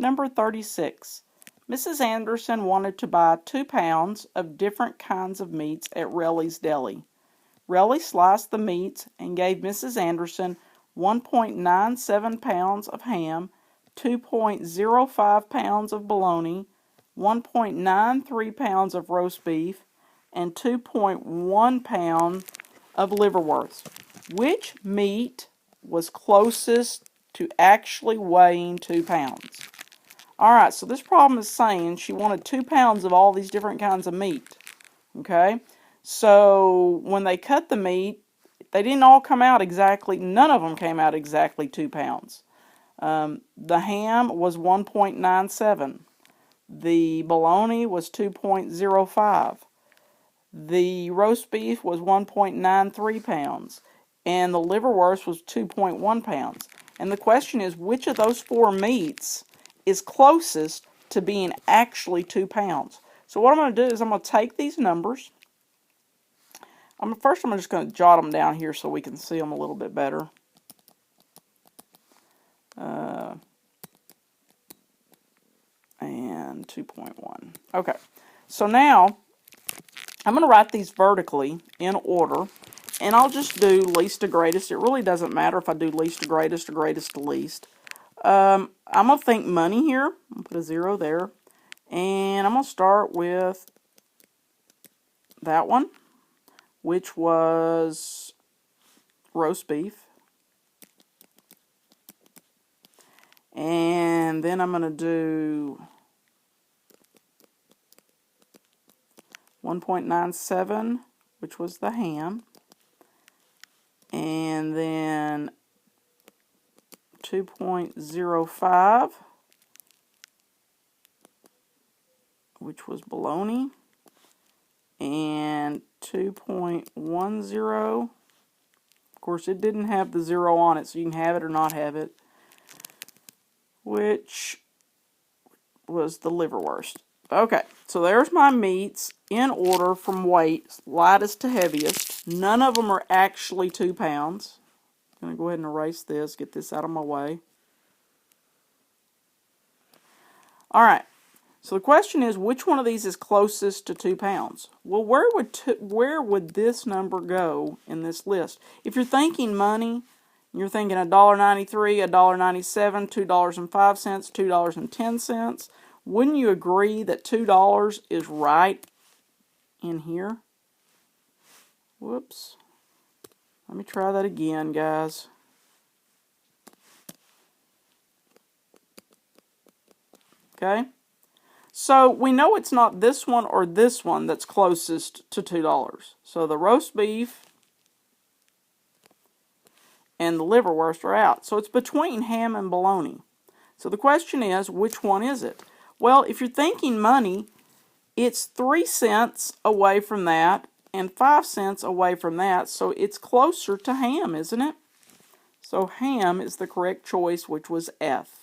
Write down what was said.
Number 36. Mrs. Anderson wanted to buy 2 pounds of different kinds of meats at Relly's Deli. Relly sliced the meats and gave Mrs. Anderson 1.97 pounds of ham, 2.05 pounds of bologna, 1.93 pounds of roast beef, and 2.1 pounds of liverwurst. Which meat was closest to actually weighing 2 pounds? Alright, so this problem is saying she wanted 2 pounds of all these different kinds of meat. Okay? So when they cut the meat, they didn't all come out exactly, none of them came out exactly 2 pounds. The ham was 1.97. The bologna was 2.05. The roast beef was 1.93 pounds. And the liverwurst was 2.1 pounds. And the question is, which of those 4 meats is closest to being actually 2 pounds? So what I'm going to do is I'm going to take these numbers. First I'm just going to jot them down here so we can see them a little bit better. And 2.1. Okay, so now I'm going to write these vertically in order, and I'll just do least to greatest. It really doesn't matter if I do least to greatest or greatest to least. I'm going to think money here. I'm going to put a 0 there. And I'm going to start with that one, which was roast beef. And then I'm going to do 1.97, which was the ham. And then 2.05, which was bologna. And 2.10, of course it didn't have the 0 on it, so you can have it or not have it, which was the liverwurst. Okay, so there's my meats in order from weight, lightest to heaviest. None of them are actually 2 pounds. I'm going to go ahead and erase this, get this out of my way. Alright, so the question is, which one of these is closest to 2 pounds? Well, where would this number go in this list? If you're thinking money, you're thinking $1.93, $1.97, $2.05, $2.10. Wouldn't you agree that $2 is right in here? Whoops. Let me try that again, guys. Okay? So we know it's not this one or this one that's closest to $2. So the roast beef and the liverwurst are out. So it's between ham and bologna. So the question is, which one is it? Well, if you're thinking money, it's 3 cents away from that and 5 cents away from that. So it's closer to ham, isn't it? So ham is the correct choice, which was F.